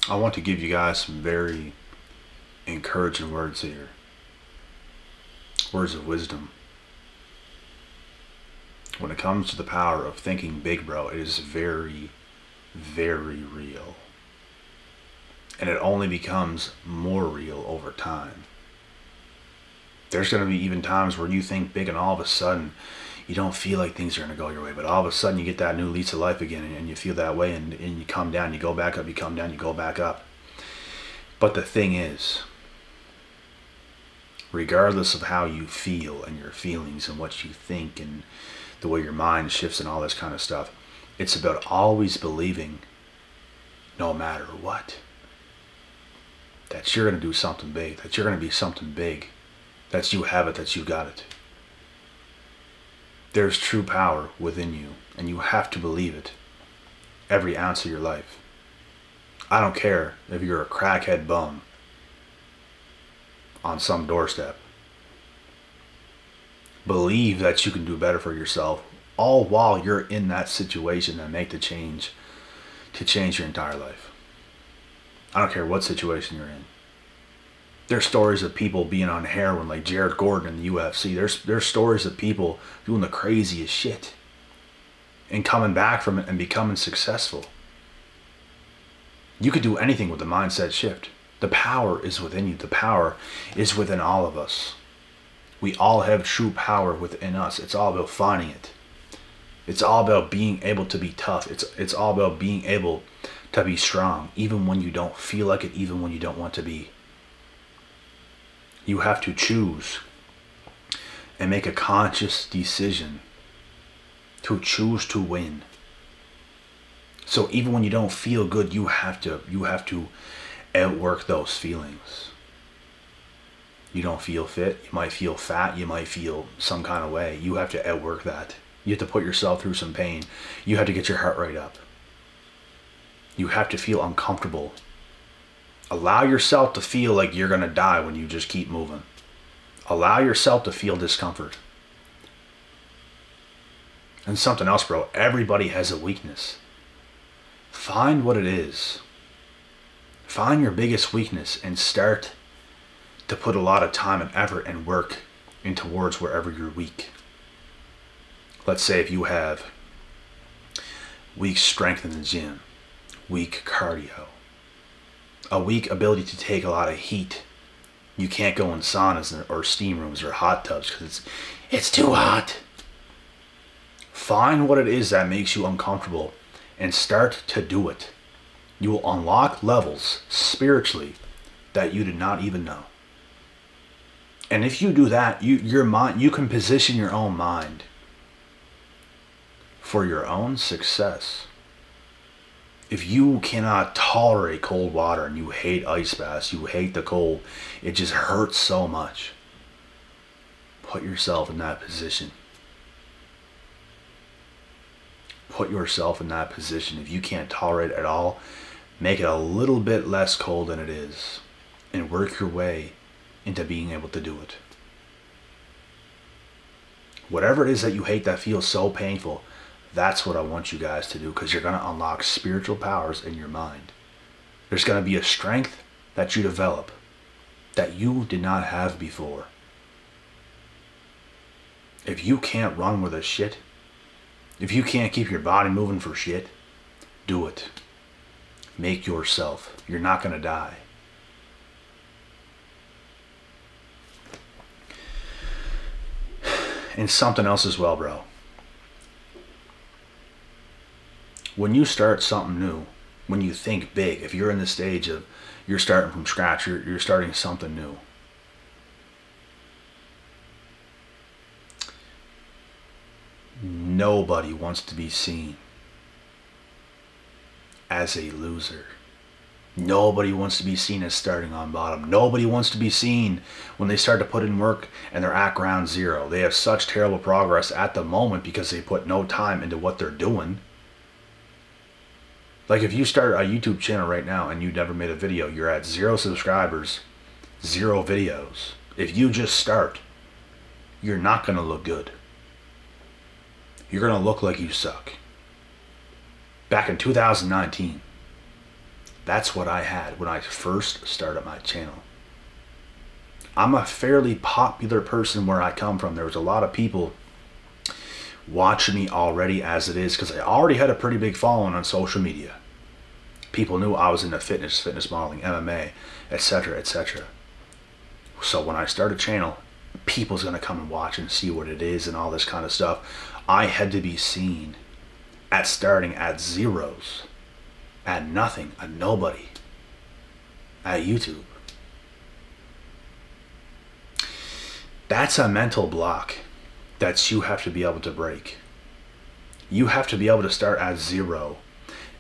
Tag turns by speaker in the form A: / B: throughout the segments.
A: I want to give you guys some very encouraging words here. Words of wisdom. When it comes to the power of thinking big, bro, it is very, very real. And it only becomes more real over time. There's going to be even times where you think big and all of a sudden you don't feel like things are going to go your way. But all of a sudden you get that new lease of life again and you feel that way and you come down, you go back up, you come down, you go back up. But the thing is, regardless of how you feel and your feelings and what you think and the way your mind shifts and all this kind of stuff, it's about always believing, no matter what, that you're going to do something big, that you're going to be something big, that you have it, that you got it. There's true power within you, and you have to believe it every ounce of your life. I don't care if you're a crackhead bum on some doorstep. Believe that you can do better for yourself, all while you're in that situation, and make the change to change your entire life. I don't care what situation you're in. There's stories of people being on heroin like Jared Gordon in the UFC. There's stories of people doing the craziest shit and coming back from it and becoming successful. You could do anything with the mindset shift. The power is within you. The power is within all of us. We all have true power within us. It's all about finding it. It's all about being able to be tough. It's all about being able to be strong, even when you don't feel like it, even when you don't want to be. You have to choose and make a conscious decision to choose to win. So even when you don't feel good, you have to outwork those feelings. You don't feel fit, you might feel fat, you might feel some kind of way. You have to outwork that. You have to put yourself through some pain. You have to get your heart rate up. You have to feel uncomfortable. Allow yourself to feel like you're going to die when you just keep moving. Allow yourself to feel discomfort. And something else, bro. Everybody has a weakness. Find what it is. Find your biggest weakness and start to put a lot of time and effort and work in towards wherever you're weak. Let's say if you have weak strength in the gym, weak cardio, a weak ability to take a lot of heat. You can't go in saunas or steam rooms or hot tubs because it's too hot. Find what it is that makes you uncomfortable and start to do it. You will unlock levels spiritually that you did not even know. And if you do that, your mind, you can position your own mind for your own success. If you cannot tolerate cold water and you hate ice baths, you hate the cold, it just hurts so much. Put yourself in that position. Put yourself in that position. If you can't tolerate it at all, make it a little bit less cold than it is and work your way into being able to do it. Whatever it is that you hate that feels so painful, that's what I want you guys to do, because you're going to unlock spiritual powers in your mind. There's going to be a strength that you develop that you did not have before. If you can't run with a shit, if you can't keep your body moving for shit, do it. Make yourself. You're not going to die. And something else as well, bro. When you start something new, when you think big, if you're in the stage of you're starting from scratch, you're starting something new. Nobody wants to be seen as a loser. Nobody wants to be seen as starting on bottom. Nobody wants to be seen when they start to put in work and they're at ground zero. They have such terrible progress at the moment because they put no time into what they're doing. Like if you start a YouTube channel right now and you never made a video, you're at 0 subscribers, 0 videos. If you just start, you're not going to look good. You're going to look like you suck. Back in 2019, That's what I had when I first started my channel. I'm a fairly popular person where I come from. There was a lot of people watching me already as it is, because I already had a pretty big following on social media. People knew I was into fitness modeling, MMA, etc., etc. So when I start a channel, people's gonna come and watch and see what it is and all this kind of stuff. I had to be seen at starting at zeros, at nothing, at nobody, at YouTube. That's a mental block that you have to be able to break. You have to be able to start at zero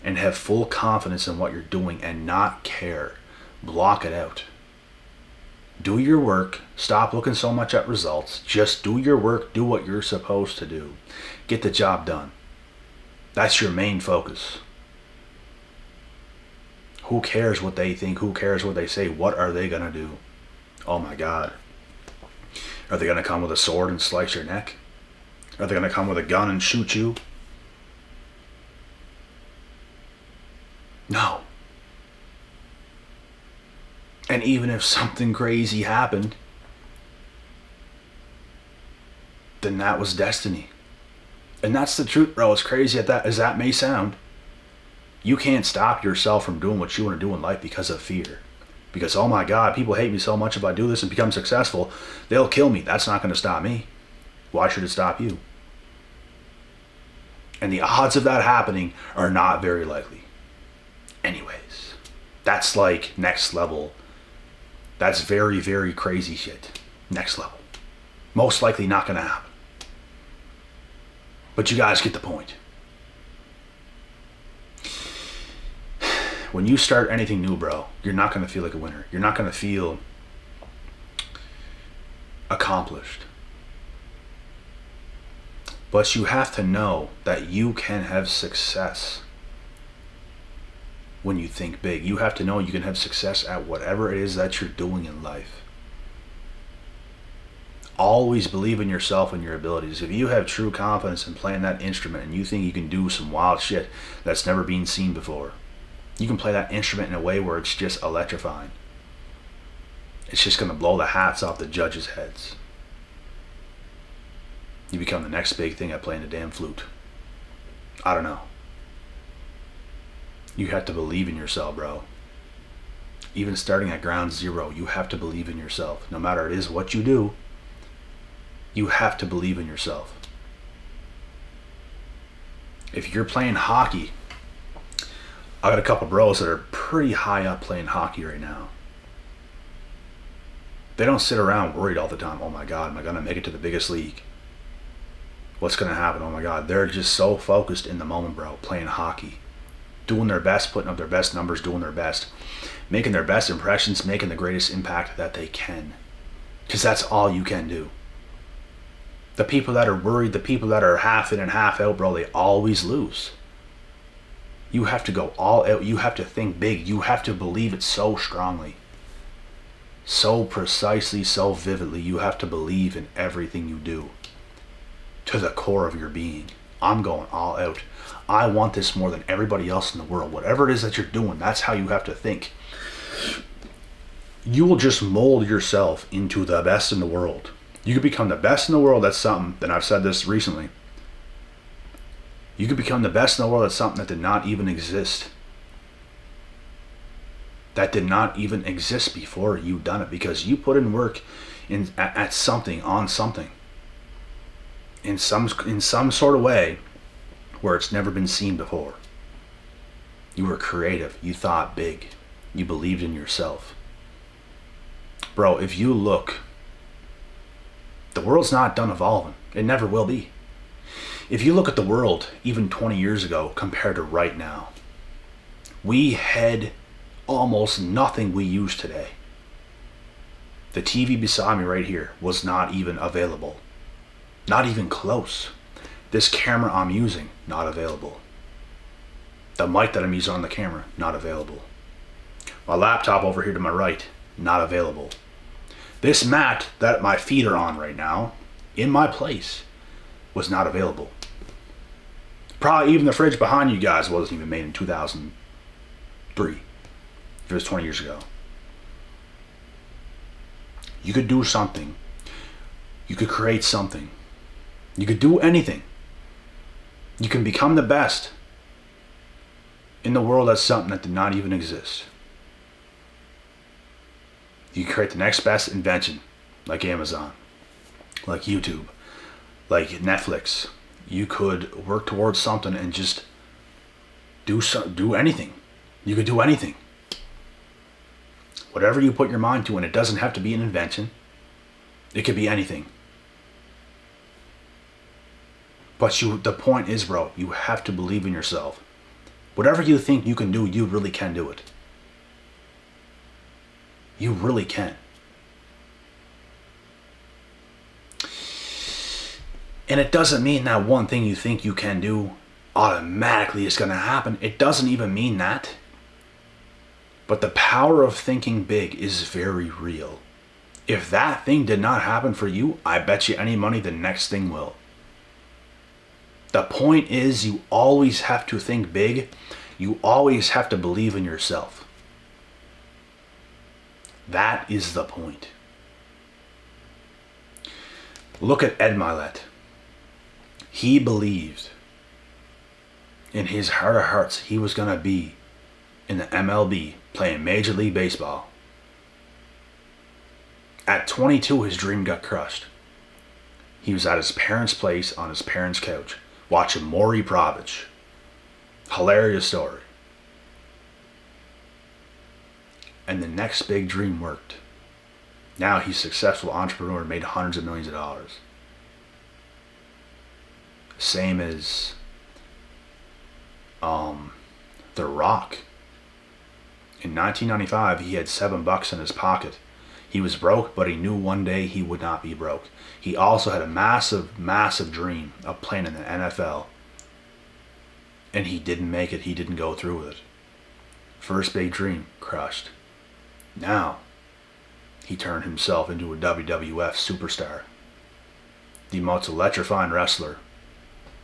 A: and have full confidence in what you're doing and not care. Block it out. Do your work. Stop looking so much at results. Just do your work. Do what you're supposed to do. Get the job done. That's your main focus. Who cares what they think? Who cares what they say? What are they gonna do? Oh my God. Are they gonna come with a sword and slice your neck? Are they gonna come with a gun and shoot you? No. And even if something crazy happened, then that was destiny. And that's the truth, bro. As crazy as that may sound, you can't stop yourself from doing what you want to do in life because of fear. Because, oh my God, people hate me so much. If I do this and become successful, they'll kill me. That's not going to stop me. Why should it stop you? And the odds of that happening are not very likely. Anyways, that's like next level. That's very, very crazy shit. Next level. Most likely not going to happen. But you guys get the point. When you start anything new, bro, you're not going to feel like a winner. You're not going to feel accomplished. But you have to know that you can have success when you think big. You have to know you can have success at whatever it is that you're doing in life. Always believe in yourself and your abilities. If you have true confidence in playing that instrument and you think you can do some wild shit that's never been seen before, you can play that instrument in a way where it's just electrifying. It's just going to blow the hats off the judges' heads. You become the next big thing at playing the damn flute. I don't know. You have to believe in yourself, bro. Even starting at ground zero, you have to believe in yourself. No matter it is what you do, you have to believe in yourself. If you're playing hockey, I got a couple bros that are pretty high up playing hockey right now. They don't sit around worried all the time. Oh my God, am I going to make it to the biggest league? What's going to happen? Oh my God. They're just so focused in the moment, bro, playing hockey. Doing their best, putting up their best numbers, doing their best. Making their best impressions, making the greatest impact that they can. Because that's all you can do. The people that are worried, the people that are half in and half out, bro, they always lose. You have to go all out. You have to think big. You have to believe it so strongly. So precisely, so vividly. You have to believe in everything you do. To the core of your being. I'm going all out. I want this more than everybody else in the world. Whatever it is that you're doing, that's how you have to think. You will just mold yourself into the best in the world. You could become the best in the world. That's something, and I've said this recently. You could become the best in the world. That's something that did not even exist. That did not even exist before you done it, because you put in work at something, on something. In some sort of way where it's never been seen before. You were creative. You thought big. You believed in yourself. Bro, if you look, the world's not done evolving. It never will be. If you look at the world even 20 years ago compared to right now, we had almost nothing we use today. The TV beside me right here was not even available. Not even close. This camera I'm using, not available. The mic that I'm using on the camera, not available. My laptop over here to my right, not available. This mat that my feet are on right now, in my place, was not available. Probably even the fridge behind you guys wasn't even made in 2003. if it was 20 years ago. You could do something. You could create something. You could do anything. You can become the best in the world at something that did not even exist. You can create the next best invention, like Amazon, like YouTube, like Netflix. You could work towards something and just do anything. You could do anything. Whatever you put your mind to, and it doesn't have to be an invention. It could be anything. But the point is, bro, you have to believe in yourself. Whatever you think you can do, you really can do it. You really can. And it doesn't mean that one thing you think you can do automatically is going to happen. It doesn't even mean that. But the power of thinking big is very real. If that thing did not happen for you, I bet you any money the next thing will. The point is, you always have to think big. You always have to believe in yourself. That is the point. Look at Ed Milet. He believed in his heart of hearts he was going to be in the MLB playing Major League Baseball. At 22, his dream got crushed. He was at his parents' place on his parents' couch watching Maury Povich. Hilarious story. And the next big dream worked. Now he's a successful entrepreneur and made hundreds of millions of dollars. Same as The Rock. In 1995, he had $7 in his pocket. He was broke, but he knew one day he would not be broke. He also had a massive, massive dream of playing in the NFL. And he didn't make it. He didn't go through with it. First big dream, crushed. Now, he turned himself into a WWF superstar. The most electrifying wrestler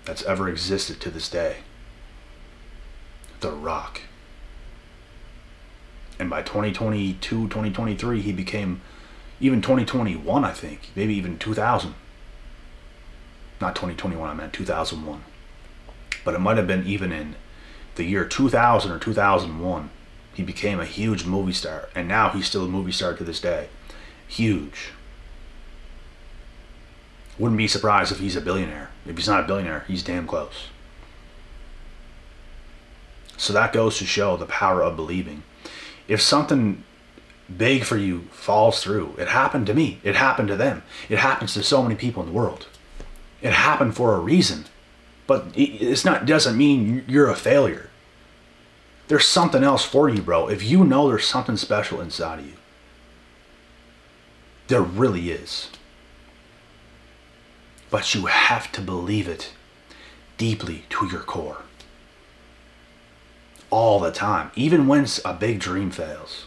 A: that's ever existed to this day. The Rock. And by 2022, 2023, he became, even 2021, I think, maybe even 2000. Not 2021, I meant 2001. But it might have been even in the year 2000 or 2001. He became a huge movie star. And now he's still a movie star to this day. Huge. Wouldn't be surprised if he's a billionaire. If he's not a billionaire, he's damn close. So that goes to show the power of believing. If something big for you falls through, it happened to me. It happened to them. It happens to so many people in the world. It happened for a reason. But it's not, doesn't mean you're a failure. There's something else for you, bro. If you know there's something special inside of you. There really is. But you have to believe it deeply to your core. All the time. Even when a big dream fails.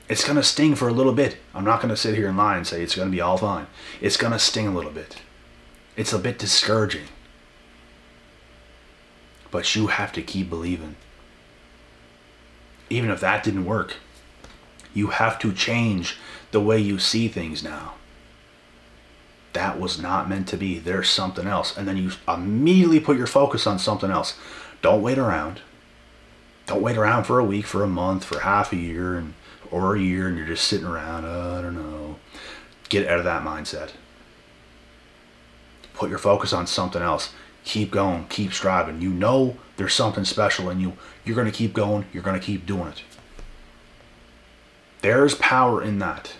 A: It's going to sting for a little bit. I'm not going to sit here and lie and say it's going to be all fine. It's going to sting a little bit. It's a bit discouraging. But you have to keep believing. Even if that didn't work, you have to change the way you see things now. That was not meant to be. There's something else. And then you immediately put your focus on something else. Don't wait around. Don't wait around for a week, for a month, for half a year, or a year, and you're just sitting around. I don't know. Get out of that mindset. Put your focus on something else. Keep going. Keep striving. You know there's something special in you. You're going to keep going. You're going to keep doing it. There's power in that.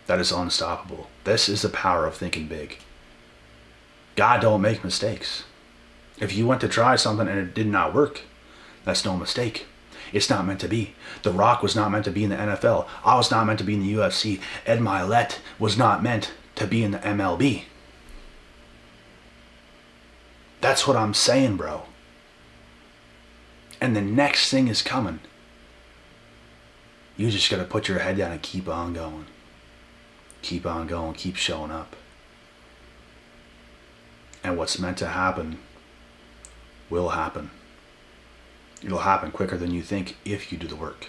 A: That is unstoppable. This is the power of thinking big. God don't make mistakes. If you went to try something and it did not work, that's no mistake. It's not meant to be. The Rock was not meant to be in the NFL. I was not meant to be in the UFC. Ed Milet was not meant to be in the MLB. That's what I'm saying, bro. And the next thing is coming. You just got to put your head down and keep on going. Keep on going. Keep showing up. And what's meant to happen will happen. It'll happen quicker than you think if you do the work.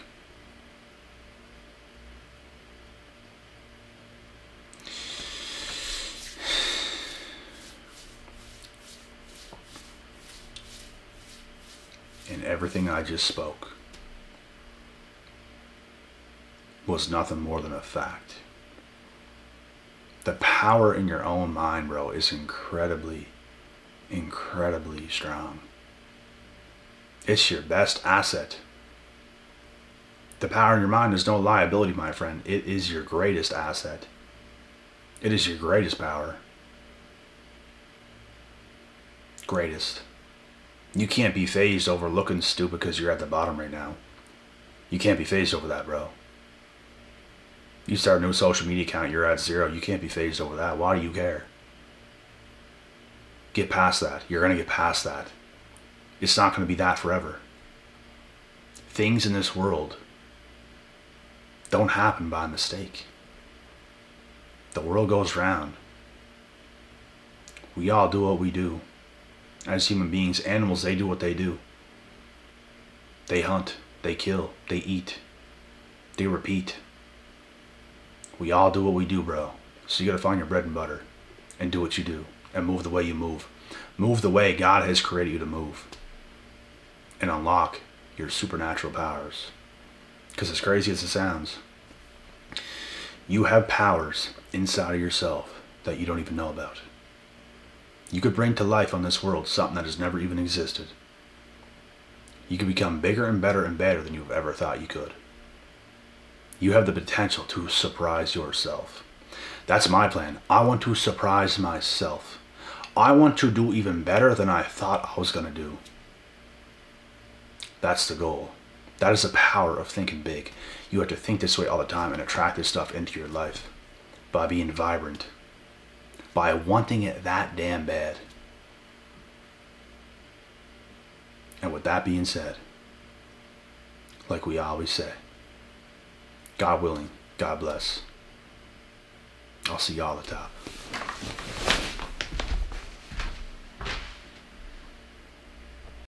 A: And everything I just spoke was nothing more than a fact. The power in your own mind, bro, is incredibly, incredibly strong. It's your best asset. The power in your mind is no liability, my friend. It is your greatest asset. It is your greatest power. Greatest. You can't be phased over looking stupid because you're at the bottom right now. You can't be phased over that, bro. You start a new social media account, you're at 0. You can't be phased over that. Why do you care? Get past that. You're going to get past that. It's not going to be that forever. Things in this world don't happen by mistake. The world goes round. We all do what we do. As human beings, animals, they do what they do. They hunt, they kill, they eat, they repeat. We all do what we do, bro. So you gotta find your bread and butter and do what you do and move the way you move. Move the way God has created you to move and unlock your supernatural powers. Because as crazy as it sounds, you have powers inside of yourself that you don't even know about. You could bring to life on this world something that has never even existed. You could become bigger and better than you've ever thought you could. You have the potential to surprise yourself. That's my plan. I want to surprise myself. I want to do even better than I thought I was going to do. That's the goal. That is the power of thinking big. You have to think this way all the time and attract this stuff into your life by being vibrant, by wanting it that damn bad. And with that being said, like we always say, God willing, God bless. I'll see y'all at the top.